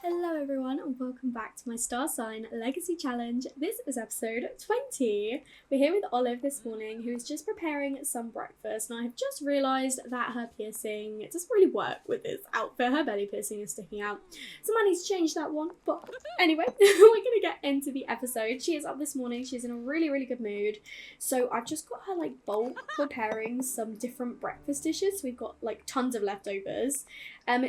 Hello everyone and welcome back to my Star Sign Legacy Challenge. This is episode 20. We're here with Olive this morning, who is just preparing some breakfast, and I have just realised that her piercing doesn't really work with this outfit. Her belly piercing is sticking out, so I need to change that one. But anyway, we're going to get into the episode. She is up this morning, she's in a really good mood, so I've just got her bulk preparing some different breakfast dishes. We've got tons of leftovers.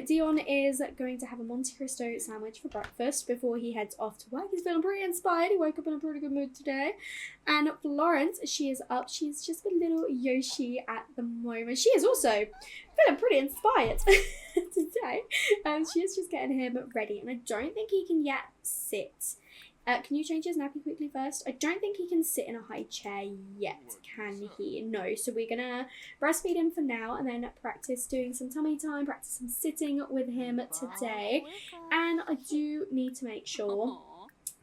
Dion is going to have a Monte Cristo sandwich for breakfast before he heads off to work. He's feeling pretty inspired. He woke up in a pretty good mood today. And Florence, she is up. She's just with little Yoshi at the moment. She is also feeling pretty inspired today. She is just getting him ready. And I don't think he can yet sit. Can you change his nappy quickly first? I don't think he can sit in a high chair yet, can he? No. So we're going to breastfeed him for now and then practice doing some tummy time, practice some sitting with him today. And I do need to make sure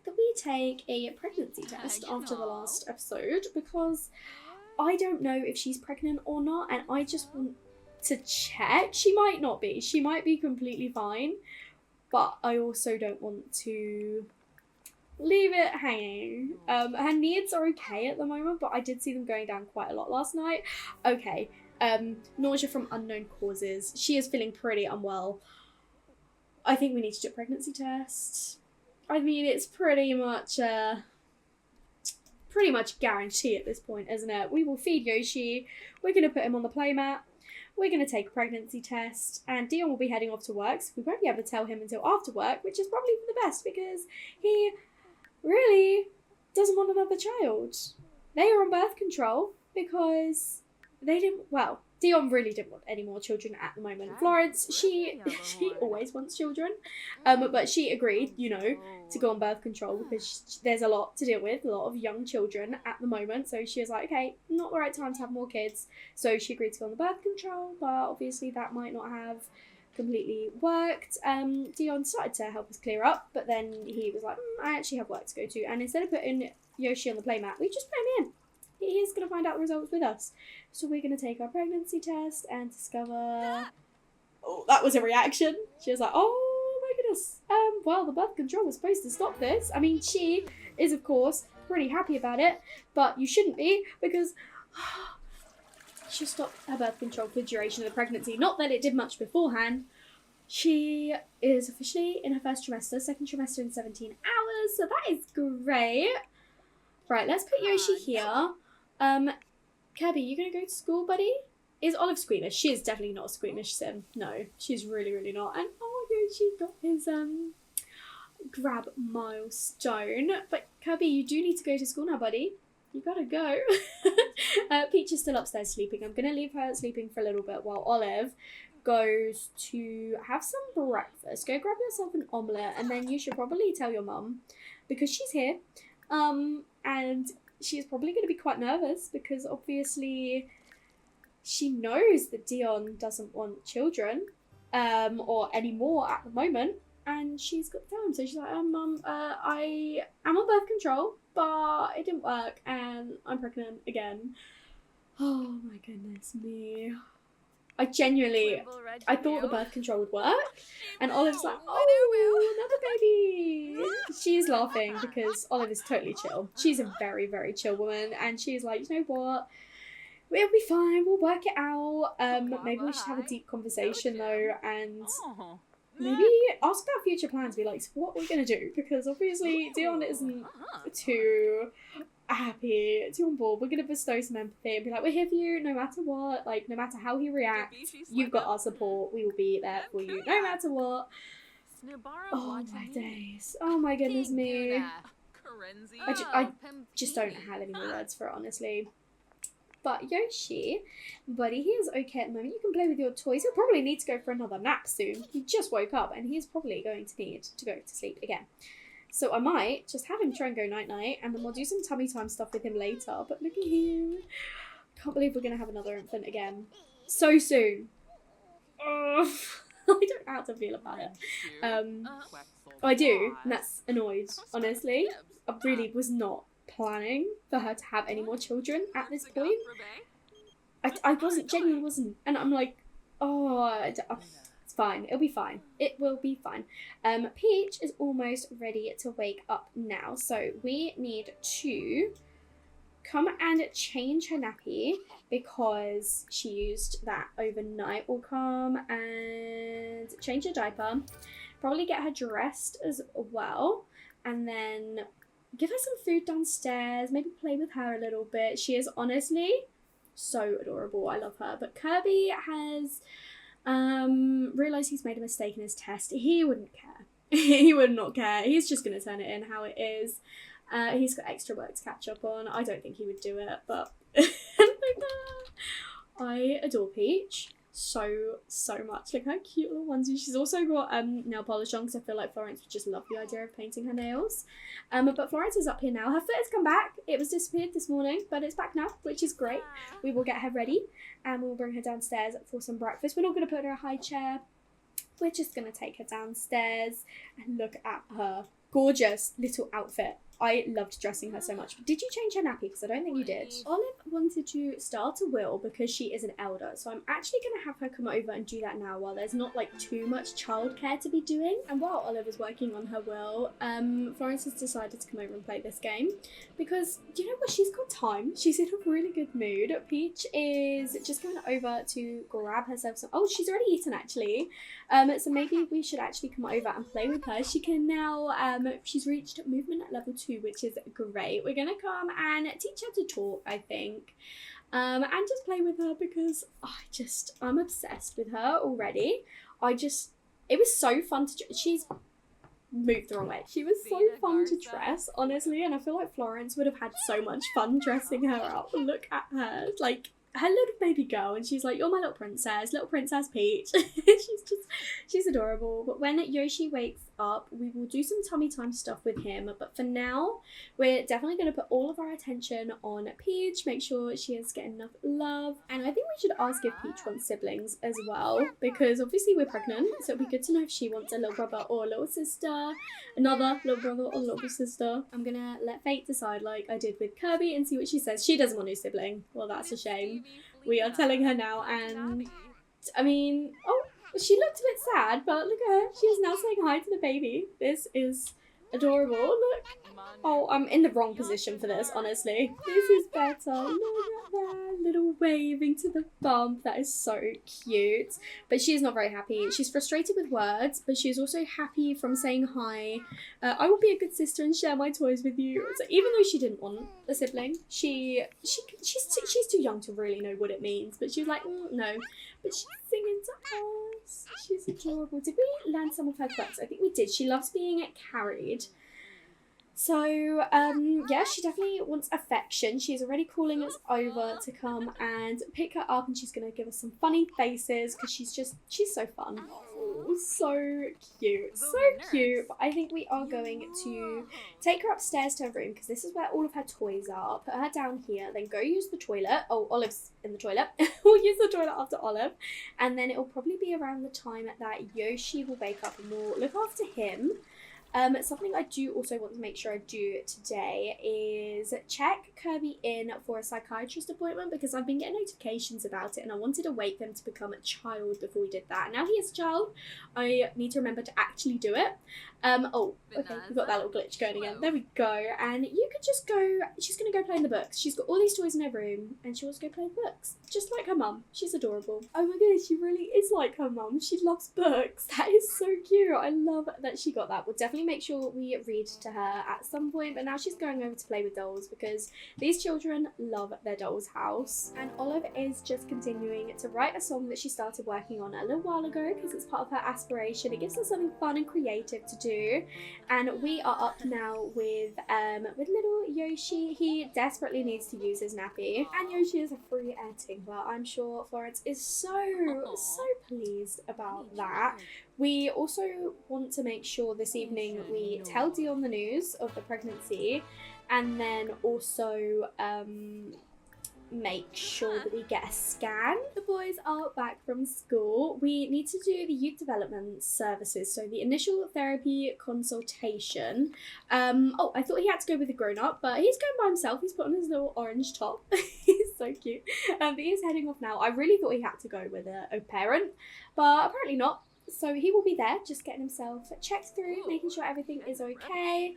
that we take a pregnancy test after the last episode, because I don't know if she's pregnant or not, and I just want to check. She might not be. She might be completely fine, but I also don't want to leave it hanging. Her needs are okay at the moment, but I did see them going down quite a lot last night. Okay, nausea from unknown causes. She is feeling pretty unwell. I think we need to do a pregnancy test. I mean, it's pretty much guarantee at this point, isn't it? We will feed Yoshi. We're going to put him on the playmat. We're going to take a pregnancy test, and Dion will be heading off to work, so we won't be able to tell him until after work, which is probably for the best, because he really doesn't want another child. They are on birth control because they didn't, well, Dion really didn't want any more children at the moment. Florence, she always wants children, but she agreed, to go on birth control because there's a lot to deal with, a lot of young children at the moment. So she was like, okay, not the right time to have more kids. So she agreed to go on the birth control, but obviously that might not have completely worked. Dion started to help us clear up, but then he was like, I actually have work to go to, and instead of putting Yoshi on the playmat, we just put him in. He is going to find out the results with us. So we're going to take our pregnancy test and discover... Oh, that was a reaction. She was like, oh my goodness. Well, the birth control was supposed to stop this. I mean, she is, of course, pretty happy about it, but you shouldn't be, because she stopped her birth control for the duration of the pregnancy. Not that it did much beforehand. She is officially in her first trimester, second trimester in 17 hours, so that is great. Right, let's put Yoshi here. Kirby, you gonna go to school, buddy? Is Olive squeamish? She is definitely not a squeamish sim. No, she's really not. And Yoshi got his grab milestone. But Kirby, you do need to go to school now, buddy. You gotta go. Peach is still upstairs sleeping. I'm gonna leave her sleeping for a little bit while Olive goes to have some breakfast. Go grab yourself an omelette, and then you should probably tell your mum, because she's here. And she's probably going to be quite nervous because obviously she knows that Dion doesn't want children, or any more at the moment, and she's got time. So she's like, Mum, I am on birth control, but it didn't work, and I'm pregnant again. Oh my goodness me. I thought the birth control would work, and Olive's like, oh, another baby. She's laughing because Olive is totally chill. She's a very chill woman, and she's like, you know what? It'll be fine. We'll work it out. Maybe we should have a deep conversation though, and maybe ask about future plans. Be like, so what are we gonna do? Because obviously Dion isn't too happy, too on board. We're gonna bestow some empathy and be like, we're here for you no matter what, no matter how he reacts, you've got our support. We will be there for you no matter what. Oh my days. Oh my goodness me. I just don't have any more words for it, honestly. But Yoshi, buddy, he is okay at the moment. You can play with your toys. He'll probably need to go for another nap soon. He just woke up and he's probably going to need to go to sleep again. So I might just have him try and go night-night, and then we'll do some tummy time stuff with him later. But look at him. Can't believe we're going to have another infant again. So soon. I don't know how to feel about it. I do, and that's annoyed, honestly. I really was not planning for her to have any more children at this point. I genuinely wasn't. And I'm like, it's fine. It'll be fine. It will be fine. Peach is almost ready to wake up now. So we need to come and change her nappy because she used that overnight. We'll come and change her diaper. Probably get her dressed as well. And then give her some food downstairs. Maybe play with her a little bit. She is honestly so adorable. I love her. But Kirby has realised he's made a mistake in his test. He wouldn't care. He would not care. He's just going to turn it in how it is. He's got extra work to catch up on. I don't think he would do it, but I adore Peach so much. Look how cute little onesie. She's also got nail polish on because I feel like Florence would just love the idea of painting her nails. But Florence is up here now. Her foot has come back. It was disappeared this morning, but it's back now, which is great. We will get her ready and we'll bring her downstairs for some breakfast. We're not going to put her in a high chair. We're just going to take her downstairs and look at her gorgeous little outfit. I loved dressing her so much. Did you change her nappy? Because I don't think you did. Olive wanted to start a will because she is an elder. So I'm actually going to have her come over and do that now while there's not like too much childcare to be doing. And while Olive is working on her will, Florence has decided to come over and play this game. Because, do you know what? She's got time. She's in a really good mood. Peach is just going over to grab herself some... Oh, she's already eaten actually. So maybe we should actually come over and play with her. She can now... she's reached movement at level 2, which is great. We're gonna come and teach her to talk, I think, and just play with her because I'm obsessed with her already. It was so fun to... She's moved the wrong way. She was so fun to dress, honestly, and I feel like Florence would have had so much fun dressing her up. Look at her, like her little baby girl, and she's like, you're my little Princess Peach. she's adorable. But when Yoshi wakes up, we will do some tummy time stuff with him, but for now we're definitely going to put all of our attention on Peach, make sure she is getting enough love, and I think we should ask if Peach wants siblings as well, because obviously we're pregnant, so it'd be good to know if she wants a little brother or a little sister, another little brother or little sister. I'm gonna let fate decide like I did with Kirby and see what she says. She doesn't want a sibling. Well, that's a shame. We are telling her now, and I mean, oh, she looked a bit sad, but look at her. She is now saying hi to the baby. This is adorable. Look. Oh, I'm in the wrong position for this, honestly. This is better. Look at that. Little waving to the bump. That is so cute. But she is not very happy. She's frustrated with words, but she's also happy from saying hi. I will be a good sister and share my toys with you. So even though she didn't want a sibling, she's too young to really know what it means. But she was like, no. But she's singing to us. She's adorable. Did we learn some of her quirks? I think we did. She loves being carried. So, yeah, she definitely wants affection. She's already calling us over to come and pick her up, and she's going to give us some funny faces because she's so fun. Oh, so cute. So cute. But I think we are going to take her upstairs to her room because this is where all of her toys are. Put her down here, then go use the toilet. Oh, Olive's in the toilet. We'll use the toilet after Olive. And then it'll probably be around the time that Yoshi will wake up and we'll look after him. Something I do also want to make sure I do today is check Kirby in for a psychiatrist appointment because I've been getting notifications about it and I wanted to wait for him to become a child before we did that. Now he is a child, I need to remember to actually do it. Oh, okay, we've got that little glitch going again. There we go. And you could just go, she's going to go play in the books. She's got all these toys in her room and she wants to go play in the books. Just like her mum. She's adorable. Oh my goodness, she really is like her mum. She loves books. That is so cute. I love that she got that. We'll definitely make sure we read to her at some point, but now she's going over to play with dolls because these children love their doll's house. And Olive is just continuing to write a song that she started working on a little while ago because it's part of her aspiration. It gives her something fun and creative to do. And we are up now with little Yoshi. He desperately needs to use his nappy, and Yoshi is a free air tinkler. I'm sure Florence is so pleased about that. We also want to make sure this evening we tell Dion the news of the pregnancy, and then also make sure that we get a scan. The boys are back from school. We need to do the youth development services, so the initial therapy consultation. Oh, I thought he had to go with a grown-up, but he's going by himself. He's put on his little orange top. He's so cute. But he's heading off now. I really thought he had to go with a parent, but apparently not. So he will be there, just getting himself checked through, making sure everything is okay.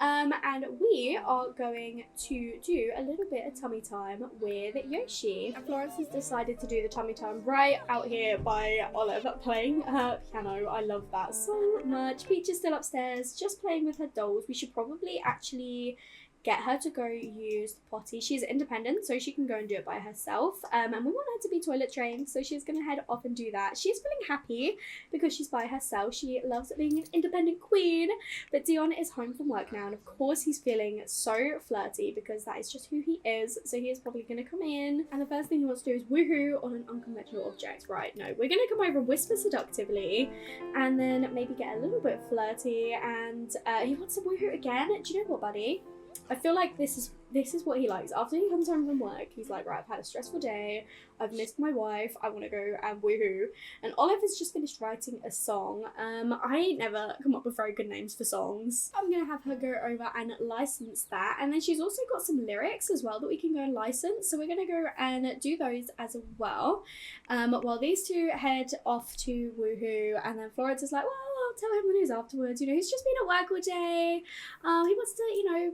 And we are going to do a little bit of tummy time with Yoshi. Florence has decided to do the tummy time right out here by Olive playing her piano. I love that so much. Peach is still upstairs, just playing with her dolls. We should probably actually get her to go use the potty. She's independent, so she can go and do it by herself. And we want her to be toilet trained, so she's going to head off and do that. She's feeling happy because she's by herself. She loves being an independent queen. But Dion is home from work now, and of course he's feeling so flirty because that is just who he is. So he is probably going to come in, and the first thing he wants to do is woohoo on an unconventional object. Right, no, we're going to come over and whisper seductively, and then maybe get a little bit flirty, and he wants to woohoo again. Do you know what, buddy? I feel like this is what he likes. After he comes home from work, he's like, right, I've had a stressful day, I've missed my wife, I want to go and woohoo. And Olive has just finished writing a song. I ain't never come up with very good names for songs. I'm gonna have her go over and license that, and then she's also got some lyrics as well that we can go and license, so we're gonna go and do those as well. While these two head off to woohoo, and then Florence is like, well, I'll tell him the news afterwards. You know, he's just been at work all day. He wants to, you know,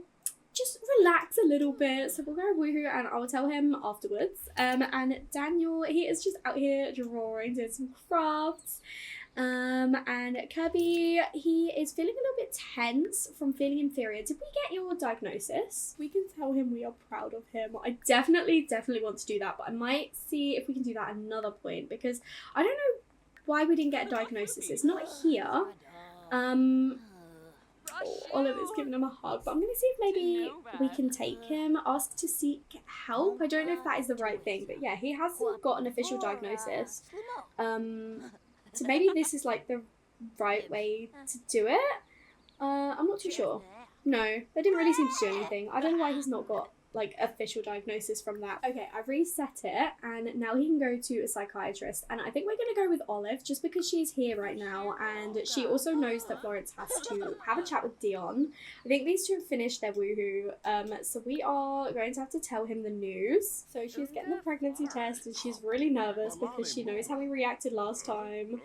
just relax a little bit, so we'll go woohoo and I'll tell him afterwards. And Daniel, he is just out here drawing, doing some crafts. And Kirby, he is feeling a little bit tense from feeling inferior. Did we get your diagnosis? We can tell him we are proud of him. I definitely want to do that, but I might see if we can do that at another point, because I don't know why we didn't get a diagnosis. It's not here. Olive is giving him a hug, but I'm going to see if maybe we can take him, ask to seek help. I don't know if that is the right thing, but yeah, he hasn't got an official diagnosis. So maybe this is like the right way to do it. I'm not too sure. No, they didn't really seem to do anything. I don't know why he's not got like official diagnosis from that. Okay, I've reset it, and now he can go to a psychiatrist, and I think we're going to go with Olive just because she's here right now, and she also knows that Florence has to have a chat with Dion. I think these two have finished their woohoo, so we are going to have to tell him the news. So she's getting the pregnancy test, and she's really nervous because she knows how we reacted last time.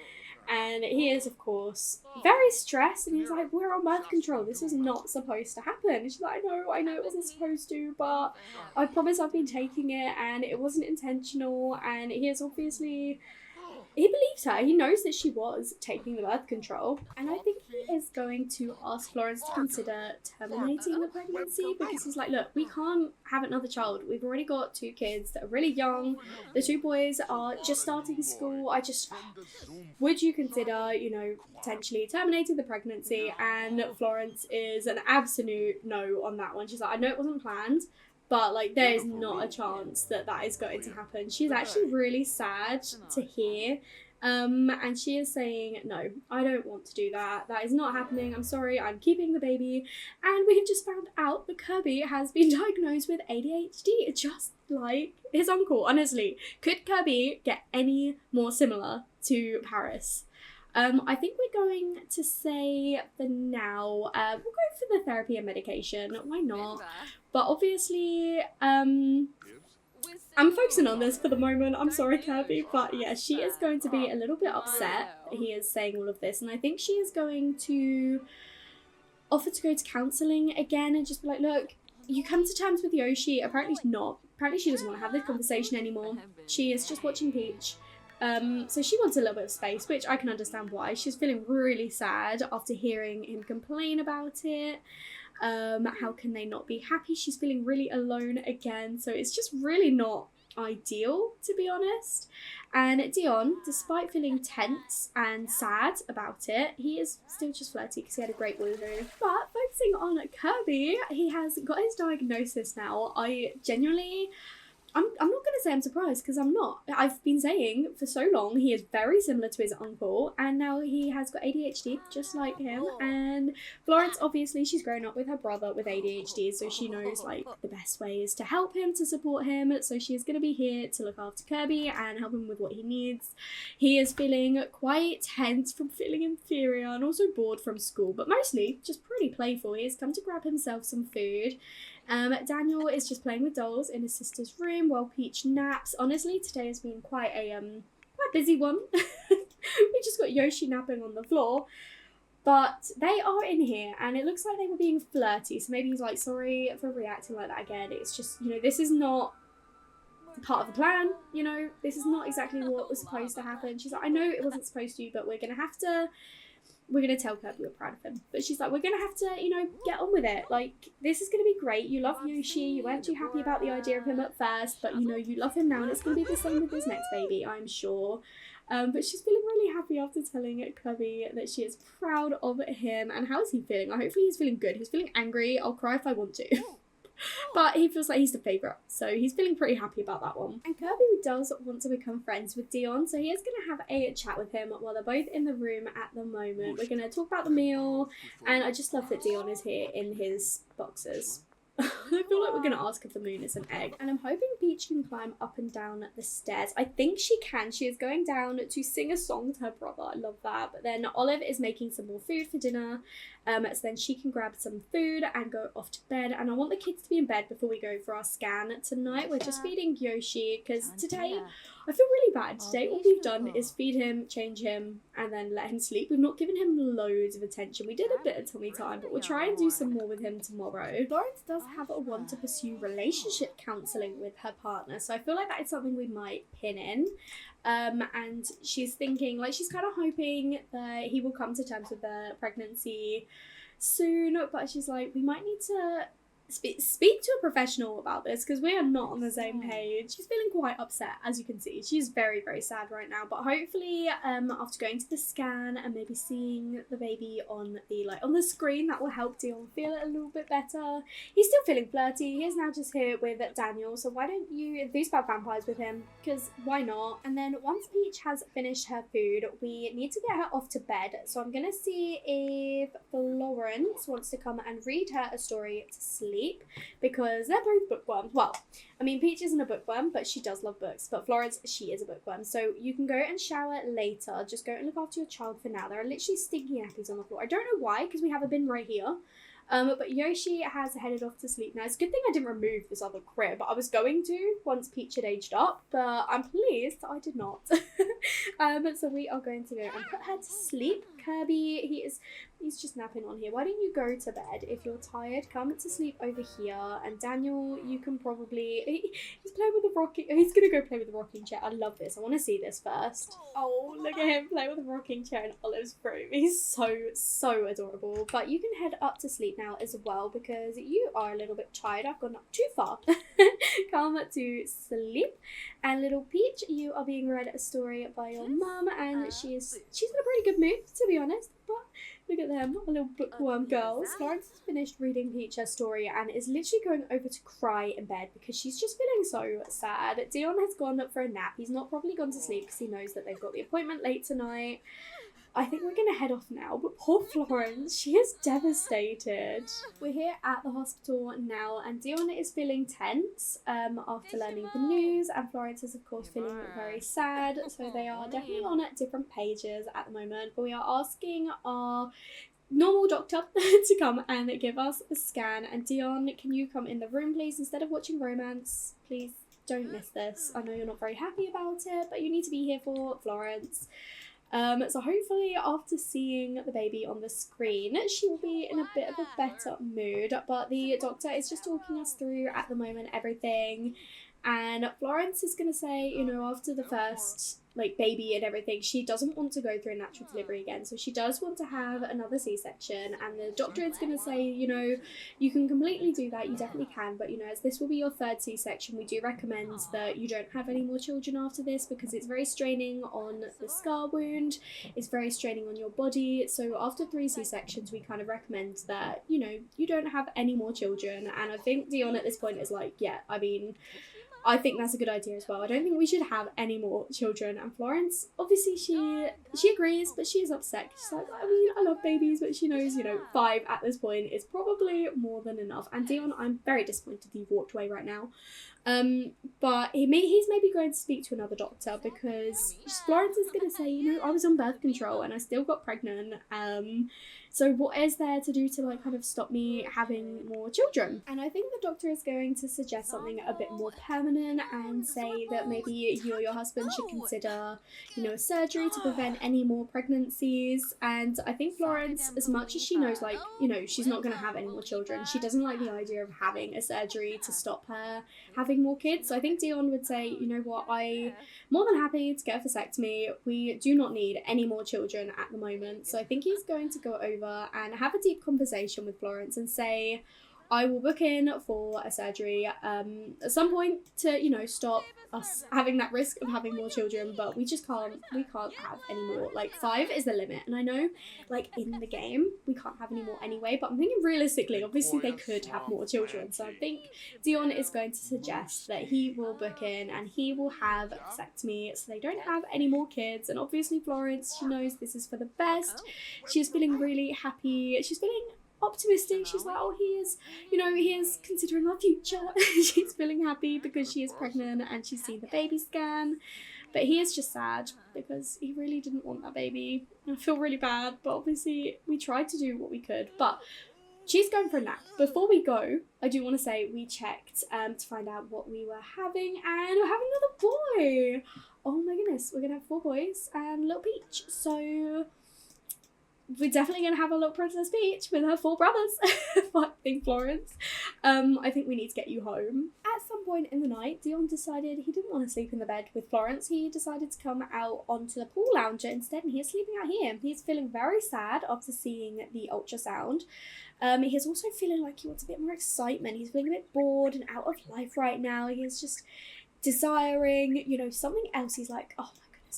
And he is, of course, very stressed, and he's like, we're on birth control, this was not supposed to happen. And she's like, I know it wasn't supposed to, but I promise I've been taking it, and it wasn't intentional. And he is obviously, he believes her, he knows that she was taking the birth control, and I think he is going to ask Florence to consider terminating the pregnancy, because he's like, look, we can't have another child, we've already got 2 kids that are really young, the 2 boys are just starting school, would you consider, you know, potentially terminating the pregnancy? And Florence is an absolute no on that one. She's like, I know it wasn't planned, but like there is not a chance that that is going to happen. She's actually really sad to hear, and she is saying, no, I don't want to do that, that is not happening, I'm sorry, I'm keeping the baby. And we have just found out that Kirby has been diagnosed with ADHD, just like his uncle. Honestly, could Kirby get any more similar to Paris? I think we're going to say for now, we'll go for the therapy and medication, why not? But obviously, I'm focusing on this for the moment, I'm sorry Kirby, but yeah, she is going to be a little bit upset that he is saying all of this, and I think she is going to offer to go to counselling again and just be like, look, you come to terms with Yoshi, apparently not, apparently she doesn't want to have this conversation anymore, she is just watching Peach. So she wants a little bit of space, which I can understand why. She's feeling really sad after hearing him complain about it. How can they not be happy? She's feeling really alone again, so it's just really not ideal, to be honest. And Dion, despite feeling tense and sad about it, he is still just flirty because he had a great woohoo. But focusing on Kirby, he has got his diagnosis now. I'm not going to say I'm surprised, because I'm not. I've been saying for so long he is very similar to his uncle, and now he has got ADHD just like him. And Florence, obviously, she's grown up with her brother with ADHD, so she knows like the best ways to help him, to support him. So she is going to be here to look after Kirby and help him with what he needs. He is feeling quite tense from feeling inferior and also bored from school, but mostly just pretty playful. He has come to grab himself some food. Daniel is just playing with dolls in his sister's room while Peach naps. Honestly, today has been quite a busy one. We just got Yoshi napping on the floor. But they are in here, and it looks like they were being flirty. So maybe he's like, sorry for reacting like that again. It's just, this is not part of the plan. This is not exactly what was supposed to happen. She's like, I know it wasn't supposed to, but we're going to tell Kirby we're proud of him. But she's like, we're going to have to, get on with it. Like, this is going to be great. You love Yoshi. You weren't too happy about the idea of him at first, but, you love him now, and it's going to be the same with this next baby, I'm sure. But she's feeling really happy after telling Kirby that she is proud of him. And how is he feeling? Hopefully he's feeling good. He's feeling angry. I'll cry if I want to. But he feels like he's the favourite, so he's feeling pretty happy about that one. And Kirby does want to become friends with Dion, so he is going to have a chat with him while they're both in the room at the moment. We're going to talk about the meal, and I just love that Dion is here in his boxers. I feel like we're going to ask if the moon is an egg. And I'm hoping Peach can climb up and down the stairs. I think she can. She is going down to sing a song to her brother. I love that. But then Olive is making some more food for dinner. So then she can grab some food and go off to bed. And I want the kids to be in bed before we go for our scan tonight. We're just feeding Yoshi because today I feel really bad. Today all we've done is feed him, change him, and then let him sleep. We've not given him loads of attention. We did a bit of tummy time, but we'll try and do some more with him tomorrow. Florence does have a want to pursue relationship counselling with her partner, so I feel like that is something we might pin in. And she's thinking, like, she's kind of hoping that he will come to terms with the pregnancy soon, but she's like, we might need to speak to a professional about this because we are not on the same page. She's feeling quite upset, as you can see. She's very, very sad right now, but hopefully after going to the scan and maybe seeing the baby on the screen, that will help Dion feel a little bit better. He's still feeling flirty. He is now just here with Daniel, so why don't you enthuse about vampires with him, because why not? And then once Peach has finished her food, we need to get her off to bed, so I'm gonna see if Florence wants to come and read her a story to sleep, because they're both bookworms. Well, I mean, Peach isn't a bookworm, but she does love books. But Florence, she is a bookworm. So you can go and shower later. Just go and look after your child for now. There are literally stinky nappies on the floor. I don't know why, because we have a bin right here. But Yoshi has headed off to sleep now. It's a good thing I didn't remove this other crib. I was going to once Peach had aged up, but I'm pleased I did not. So we are going to go and put her to sleep. Kirby, he's just napping on here. Why don't you go to bed? If you're tired, come to sleep over here. And Daniel, you can probably... He's playing with the rocking... He's going to go play with the rocking chair. I love this. I want to see this first. Oh, look at him play with the rocking chair in Olive's room. He's so adorable. But you can head up to sleep now as well because you are a little bit tired. I've gone up too far. Come to sleep. And little Peach, you are being read a story by your mum, and she's in a pretty good mood, to be honest. But look at them, our little bookworm girls. Florence has finished reading Peach her story and is literally going over to cry in bed because she's just feeling so sad. Dion has gone up for a nap. He's not probably gone to sleep because he knows that they've got the appointment late tonight. I think we're going to head off now, but poor Florence, she is devastated. We're here at the hospital now, and Dion is feeling tense after learning the news, and Florence is, of course, feeling very sad, so they are definitely on different pages at the moment, but we are asking our normal doctor to come and give us a scan. And Dion, can you come in the room, please, instead of watching romance? Please don't miss this. I know you're not very happy about it, but you need to be here for Florence. So hopefully after seeing the baby on the screen, she will be in a bit of a better mood. But the doctor is just talking us through at the moment everything. And Florence is going to say, after the first baby and everything, she doesn't want to go through a natural delivery again. So she does want to have another C-section. And the doctor is going to say, you can completely do that. You definitely can. But, as this will be your third C-section, we do recommend that you don't have any more children after this because it's very straining on the scar wound. It's very straining on your body. So after 3 C-sections, we kind of recommend that, you don't have any more children. And I think Dion at this point is like, yeah, I think that's a good idea as well. I don't think we should have any more children. And Florence, obviously she agrees, but she is upset. She's like, I love babies, but she knows, 5 at this point is probably more than enough. And Dion, I'm very disappointed you've walked away right now. But he's maybe going to speak to another doctor because Florence is going to say, you know, I was on birth control and I still got pregnant. So what is there to do to like kind of stop me having more children? And I think the doctor is going to suggest something a bit more permanent and say that maybe you or your husband should consider, you know, a surgery to prevent any more pregnancies. And I think Florence, as much as she knows, like, you know, she's not going to have any more children, she doesn't like the idea of having a surgery to stop her having more kids. So I think Dion would say, you know what, I'm more than happy to get a vasectomy. We do not need any more children at the moment. So I think he's going to go over and have a deep conversation with Florence and say, I will book in for a surgery at some point to, you know, stop us having that risk of having more children, but we can't have any more. Like 5 is the limit. And I know, like, in the game we can't have any more anyway, but I'm thinking realistically, obviously they could have more children. So I think Dion is going to suggest that he will book in and he will have a vasectomy so they don't have any more kids. And obviously Florence, she knows this is for the best. She's feeling really happy. She's feeling optimistic. She's like, oh, he is considering our future. She's feeling happy because she is pregnant and she's seen the baby scan. But he is just sad because he really didn't want that baby. I feel really bad, but obviously we tried to do what we could. But she's going for a nap. Before we go, I do want to say we checked to find out what we were having, and we're having another boy. Oh my goodness, we're gonna have 4 boys and little Peach. So we're definitely going to have a little Princess Peach with her 4 brothers. I think Florence. I think we need to get you home. At some point in the night, Dion decided he didn't want to sleep in the bed with Florence. He decided to come out onto the pool lounger instead, and he's sleeping out here. He's feeling very sad after seeing the ultrasound. He's also feeling like he wants a bit more excitement. He's feeling a bit bored and out of life right now. He's just desiring, you know, something else. He's like, oh,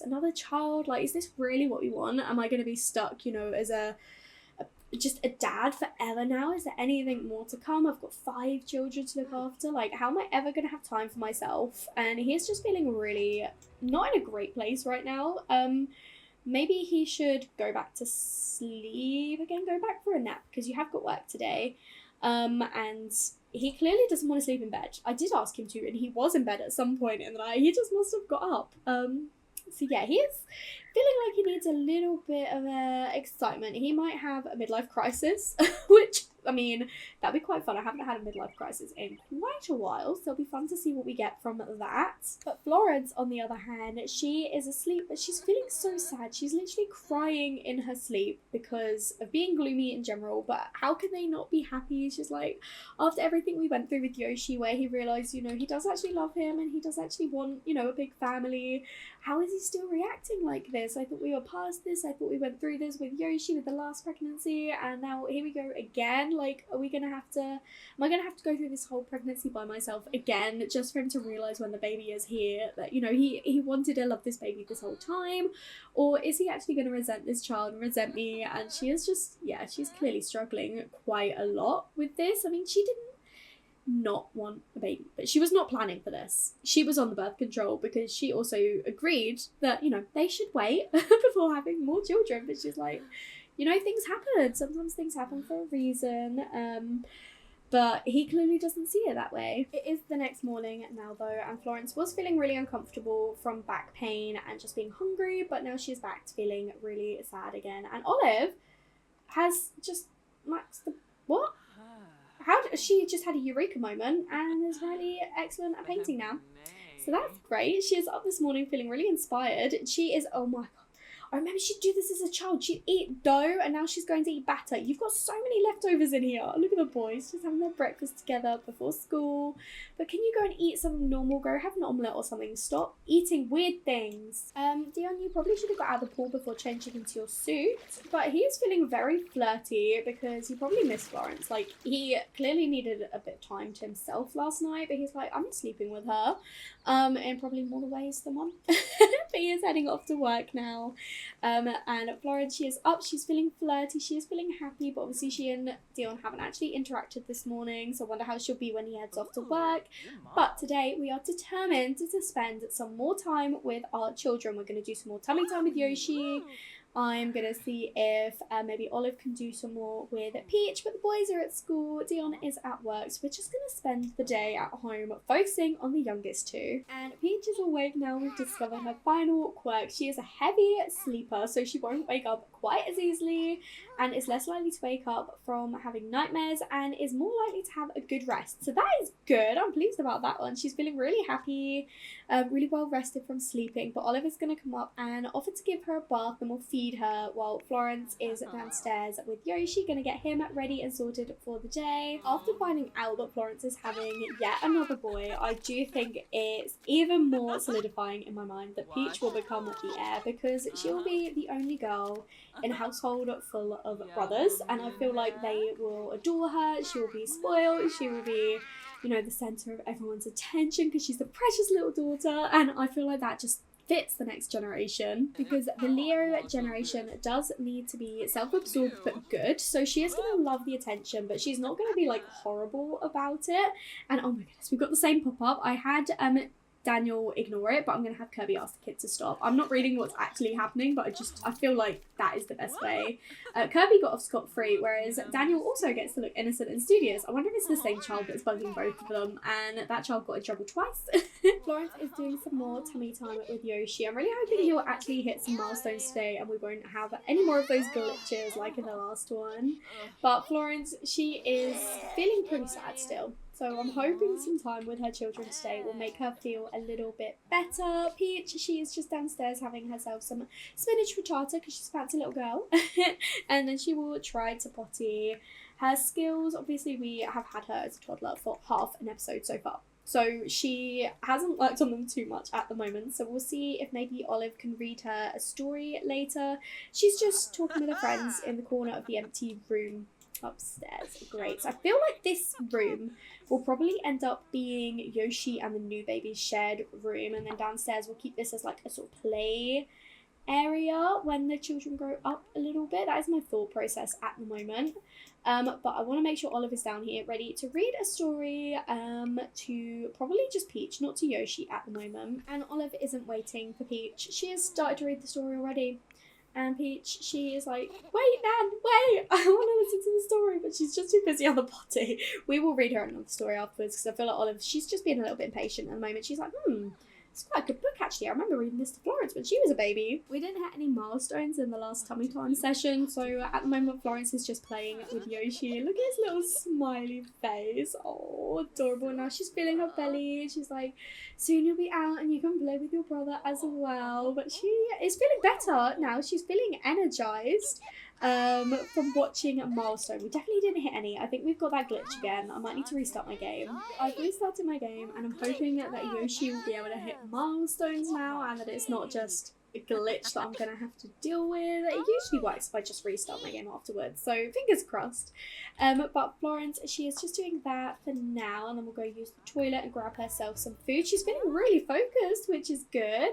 another child, like, is this really what we want? Am I going to be stuck, you know, as just a dad forever now? Is there anything more to come? I've got 5 children to look after. Like, how am I ever going to have time for myself? And he's just feeling really not in a great place right now. Maybe he should go back to sleep again, go back for a nap, because you have got work today. And he clearly doesn't want to sleep in bed. I did ask him to, and he was in bed at some point in the night. He just must have got up. So yeah, he is feeling like he needs a little bit of excitement. He might have a midlife crisis, which, I mean, that'd be quite fun. I haven't had a midlife crisis in quite a while, so it'll be fun to see what we get from that. But Florence, on the other hand, she is asleep, but she's feeling so sad. She's literally crying in her sleep because of being gloomy in general, but how can they not be happy? She's like, after everything we went through with Yoshi, where he realised, you know, he does actually love him and he does actually want, you know, a big family, how is he still reacting like this? I thought we were past this. I thought we went through this with Yoshi with the last pregnancy, and now here we go again. Like, am I gonna have to go through this whole pregnancy by myself again, just for him to realise when the baby is here that, you know, he wanted to love this baby this whole time? Or is he actually going to resent this child and resent me? And she is just, yeah, she's clearly struggling quite a lot with this. I mean, she didn't not want a baby, but she was not planning for this. She was on the birth control because she also agreed that, you know, they should wait before having more children. But she's like, you know, things happen. Sometimes things happen for a reason. But he clearly doesn't see it that way. It is the next morning now though, and Florence was feeling really uncomfortable from back pain and just being hungry, but now she's back to feeling really sad again. And Olive has just maxed the... What? She just had a eureka moment and is really excellent at painting now. So that's great. She is up this morning feeling really inspired. She is, oh my god, I remember she'd do this as a child. She'd eat dough and now she's going to eat batter. You've got so many leftovers in here. Look at the boys just having their breakfast together before school. But can you go and eat something normal? Go have an omelette or something. Stop eating weird things. Dion, you probably should have got out of the pool before changing into your suit. But he is feeling very flirty because he probably missed Florence. Like, he clearly needed a bit of time to himself last night, but he's like, I'm sleeping with her. In probably more ways than one. But he is heading off to work now. And Florence, she is up, she's feeling flirty, she is feeling happy, but obviously she and Dion haven't actually interacted this morning, so I wonder how she'll be when he heads off to work. But today we are determined to spend some more time with our children. We're going to do some more tummy time with Yoshi. I'm gonna see if maybe Olive can do some more with Peach, but the boys are at school, Dion is at work, so we're just gonna spend the day at home focusing on the youngest two. And Peach is awake now. We've discovered her final quirk. She is a heavy sleeper, so she won't wake up quite as easily and is less likely to wake up from having nightmares and is more likely to have a good rest. So that is good. I'm pleased about that one. She's feeling really happy, really well rested from sleeping. But Oliver's going to come up and offer to give her a bath and we'll feed her while Florence is downstairs with Yoshi, going to get him ready and sorted for the day. After finding out that Florence is having yet another boy, I do think it's even more solidifying in my mind that Peach will become the heir, because she'll be the only girl in a household full of brothers, and I feel like they will adore her. She will be spoiled, she will be, you know, the centre of everyone's attention because she's the precious little daughter, and I feel like that just fits the next generation, because the Leo generation does need to be self-absorbed but good, so she is going to love the attention, but she's not going to be like horrible about it. And oh my goodness, we've got the same pop-up. I had Daniel ignore it, but I'm going to have Kirby ask the kid to stop. I'm not reading what's actually happening, but I feel like that is the best way. Kirby got off scot-free, whereas Daniel also gets to look innocent and studious. I wonder if it's the same child that's bugging both of them, and that child got in trouble twice. Florence is doing some more tummy time with Yoshi. I'm really hoping he'll actually hit some milestones today and we won't have any more of those glitches like in the last one. But Florence, she is feeling pretty sad still. So I'm hoping some time with her children today will make her feel a little bit better. Peach, she is just downstairs having herself some spinach frittata because she's a fancy little girl. And then she will try to potty. Her skills, obviously we have had her as a toddler for half an episode so far, so she hasn't worked on them too much at the moment. So we'll see if maybe Olive can read her a story later. She's just talking with her friends in the corner of the empty room upstairs. Great. So I feel like this room will probably end up being Yoshi and the new baby's shared room, and then downstairs we'll keep this as like a sort of play area when the children grow up a little bit. That is my thought process at the moment. But I want to make sure Olive is down here ready to read a story to probably just Peach, not to Yoshi at the moment. And Olive isn't waiting for Peach. She has started to read the story already. And Peach, she is like, wait, Nan, wait, I want to listen to the story, but she's just too busy on the potty. We will read her another story afterwards, because I feel like Olive, she's just being a little bit impatient at the moment. She's like, it's quite a good book actually. I remember reading this to Florence when she was a baby. We didn't hit any milestones in the last tummy time session, so at the moment Florence is just playing with Yoshi. Look at his little smiley face. Oh, adorable. Now she's feeling her belly. She's like, soon you'll be out and you can play with your brother as well. But she is feeling better now. She's feeling energized from watching a milestone. We definitely didn't hit any. I think we've got that glitch again. I might need to restart my game. I've restarted my game and I'm hoping that Yoshi will be able to hit milestones now, and that it's not just a glitch that I'm going to have to deal with. It usually works if I just restart my game afterwards, so fingers crossed. But Florence, she is just doing that for now, and then we'll go use the toilet and grab herself some food. She's feeling really focused, which is good.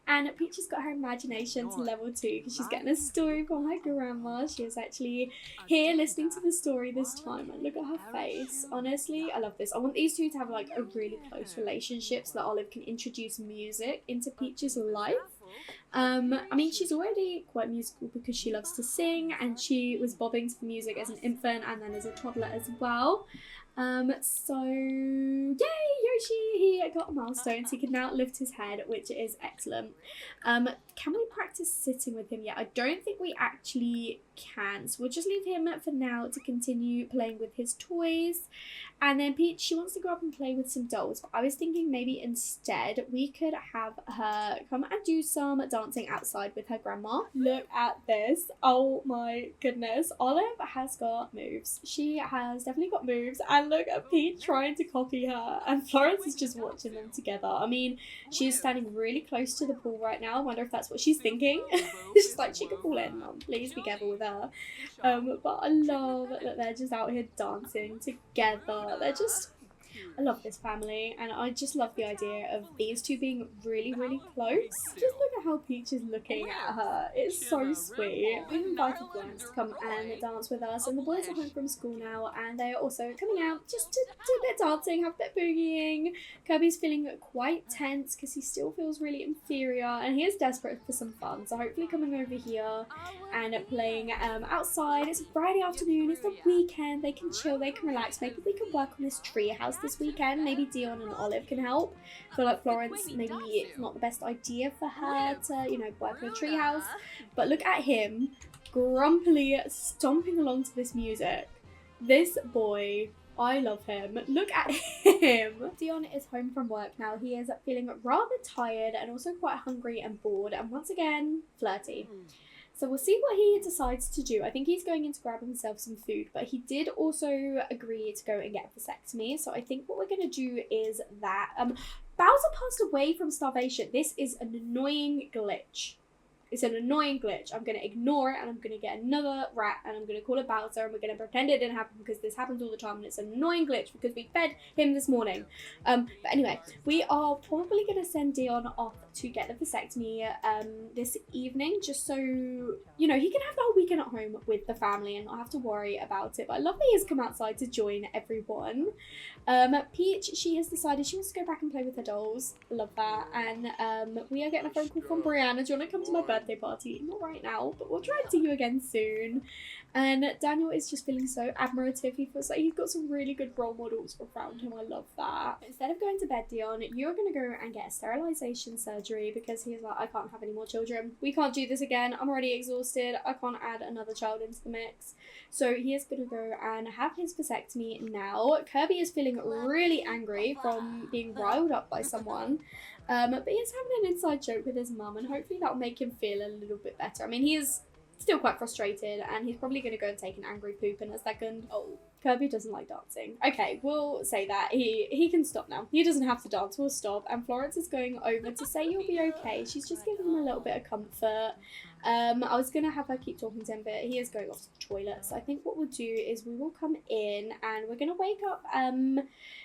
And Peach has got her imagination to level 2 because she's getting a story from her grandma. She is actually here listening to the story this time, and look at her face. Honestly, I love this. I want these two to have like a really close relationship so that Olive can introduce music into Peach's life. I mean, she's already quite musical because she loves to sing, and she was bobbing to the music as an infant and then as a toddler as well. So yay, Yoshi, he got a milestone, so he can now lift his head, which is excellent. Can we practice sitting with him yet? I don't think we actually can, so we'll just leave him for now to continue playing with his toys. And then Peach, she wants to go up and play with some dolls, but I was thinking maybe instead we could have her come and do some dancing outside with her grandma. Look at this. Oh my goodness. Olive has got moves. She has definitely got moves, and look at Peach trying to copy her, and Florence is just watching them together. I mean, she's standing really close to the pool right now. I wonder if that's what she's thinking. She's like, she could fall in, Mum. Please be careful with her. But I love that they're just out here dancing together. They're just I love this family, and I just love the idea of these two being really, really close. Just look at how Peach is looking at her. It's so sweet. We've invited Florence to come and dance with us, and the boys are home from school now, and they are also coming out just to do a bit of dancing, have a bit of boogieing. Kirby's feeling quite tense because he still feels really inferior, and he is desperate for some fun. So hopefully coming over here and playing outside. It's a Friday afternoon, it's the weekend, they can chill, they can relax. Maybe we can work on this tree house this weekend. Maybe Dion and Olive can help. I feel like Florence, maybe it's not the best idea for her to, you know, work on a tree house. But look at him grumpily stomping along to this music. This boy, I love him. Look at him. Dion is home from work now. He is feeling rather tired and also quite hungry and bored, and once again flirty. So we'll see what he decides to do. I think he's going in to grab himself some food, but he did also agree to go and get a vasectomy. So I think what we're going to do is that Bowser passed away from starvation. This is an annoying glitch. It's an annoying glitch. I'm going to ignore it, and I'm going to get another rat, and I'm going to call it Bowser, and we're going to pretend it didn't happen because this happens all the time, and it's an annoying glitch because we fed him this morning. But anyway, we are probably going to send Dion off to get the vasectomy this evening, just so, you know, he can have the whole weekend at home with the family and not have to worry about it. But I love that he has come outside to join everyone. Peach, she has decided she wants to go back and play with her dolls. Love that. And we are getting a phone call from Brianna. Do you want to come to my birthday party? Not right now, but we'll try and see you again soon. And Daniel is just feeling so admirative. He feels like he's got some really good role models around him. I love that. Instead of going to bed, Dion, you're going to go and get a sterilisation surgery because he's like, I can't have any more children. We can't do this again. I'm already exhausted. I can't add another child into the mix. So he is going to go and have his vasectomy now. Kirby is feeling really angry from being riled up by someone. But he's having an inside joke with his mum, and hopefully that'll make him feel a little bit better. I mean, he is still quite frustrated, and he's probably going to go and take an angry poop in a second. Oh, Kirby doesn't like dancing. Okay, we'll say that. He can stop now. He doesn't have to dance. We'll stop. And Florence is going over to say you'll be okay. She's just giving him a little bit of comfort. I was going to have her keep talking to him, but he is going off to the toilet. So I think what we'll do is we will come in and we're going to wake up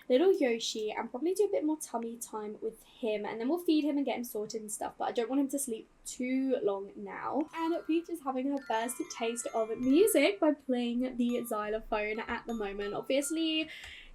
little Yoshi and probably do a bit more tummy time with him. And then we'll feed him and get him sorted and stuff. But I don't want him to sleep too long now. And Peach is having her first taste of music by playing the xylophone at the moment. Obviously,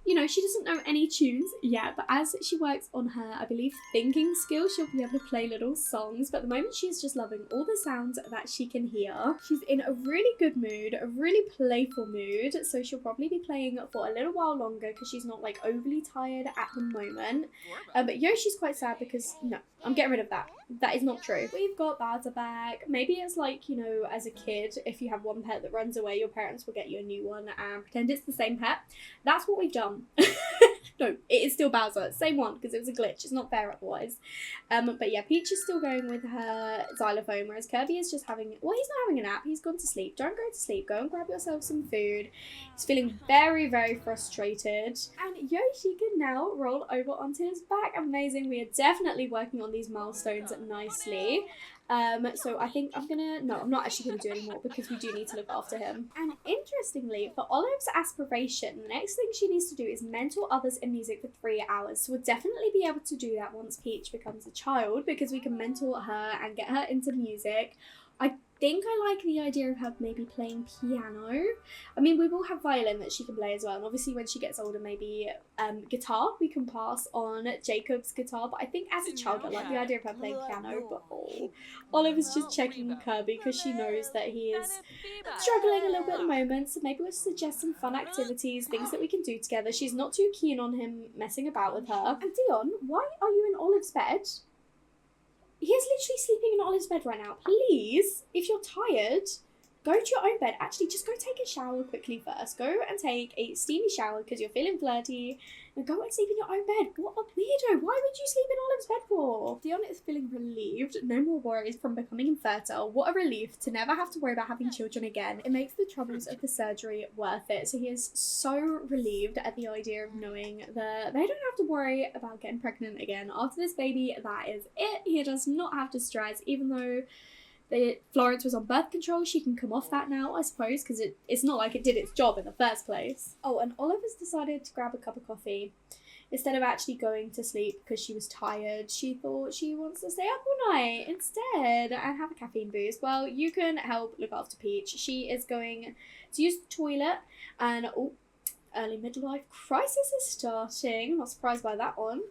you know, she doesn't know any tunes yet, but as she works on her, I believe, thinking skills, she'll be able to play little songs. But at the moment, she's just loving all the sounds that she can hear. She's in a really good mood, a really playful mood, so she'll probably be playing for a little while longer because she's not, like, overly tired at the moment. But Yoshi's quite sad because, no, I'm getting rid of that. That is not true. We've got Bowser back. Maybe it's like, you know, as a kid, if you have one pet that runs away, your parents will get you a new one and pretend it's the same pet. That's what we've done. No, it is still Bowser. Same one, because it was a glitch. It's not fair otherwise. But yeah, Peach is still going with her xylophone, whereas Kirby is just having... Well, he's not having a nap. He's gone to sleep. Don't go to sleep. Go and grab yourself some food. He's feeling very, very frustrated. And Yoshi can now roll over onto his back. Amazing. We are definitely working on these milestones nicely. So I think I'm gonna... No, I'm not actually gonna do any more because we do need to look after him. And interestingly, for Olive's aspiration, the next thing she needs to do is mentor others in music for 3 hours. So we'll definitely be able to do that once Peach becomes a child because we can mentor her and get her into music. I think I like the idea of her maybe playing piano. I mean, we will have violin that she can play as well, and obviously when she gets older, maybe guitar. We can pass on Jacob's guitar, but I think as a child I like the idea of her playing piano. But Oliver's just checking Kirby because she knows that he is struggling a little bit at the moment, so maybe we'll suggest some fun activities, things that we can do together. She's not too keen on him messing about with her. And Dion, why are you in Olive's bed? He is literally sleeping in Olive's bed right now. Please, if you're tired, go to your own bed. Actually, just go take a shower quickly first. Go and take a steamy shower because you're feeling flirty. And go and sleep in your own bed. What a weirdo. Why would you sleep in Olive's bed for? Dion is feeling relieved. No more worries from becoming infertile. What a relief to never have to worry about having children again. It makes the troubles of the surgery worth it. So he is so relieved at the idea of knowing that they don't have to worry about getting pregnant again. After this baby, that is it. He does not have to stress, even though Florence was on birth control. She can come off that now, I suppose, because it's not like it did its job in the first place. Oh, and Oliver's decided to grab a cup of coffee. Instead of actually going to sleep because she was tired, she thought she wants to stay up all night instead and have a caffeine boost. Well, you can help look after Peach. She is going to use the toilet, and early midlife crisis is starting. I'm not surprised by that one.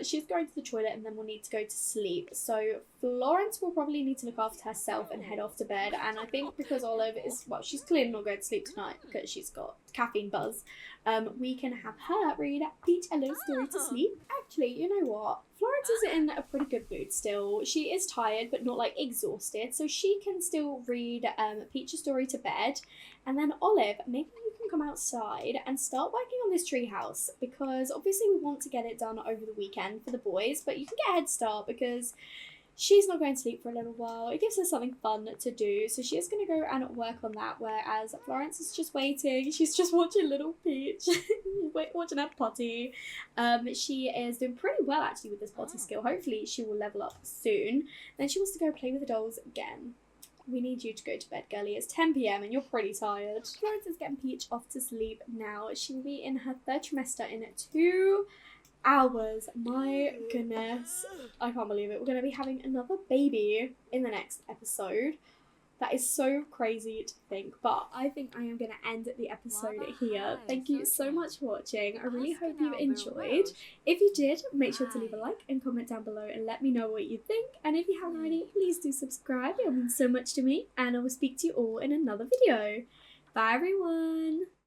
She's going to the toilet and then will need to go to sleep. So Florence will probably need to look after herself and head off to bed. And I think because Olive is, well, she's clearly not going to sleep tonight because she's got caffeine buzz. We can have her read Peach a little story to sleep. Actually, you know what? Florence is in a pretty good mood still. She is tired, but not like exhausted. So she can still read Peach a story to bed. And then Olive, maybe you can come outside and start working on this treehouse, because obviously we want to get it done over the weekend for the boys, but you can get a head start because she's not going to sleep for a little while. It gives her something fun to do, so she is going to go and work on that, whereas Florence is just waiting. She's just watching little Peach, watching her potty. She is doing pretty well actually with this potty skill. Hopefully she will level up soon. Then she wants to go play with the dolls again. We need you to go to bed, girlie. It's 10 p.m. and you're pretty tired. Florence is getting Peach off to sleep now. She will be in her third trimester in 2 hours. My goodness. I can't believe it. We're going to be having another baby in the next episode. That is so crazy to think, but I think I am going to end the episode here. Thank you so much for watching. I really hope you enjoyed. If you did, make sure to leave a like and comment down below and let me know what you think. And if you haven't already, please do subscribe. It means so much to me. And I will speak to you all in another video. Bye everyone.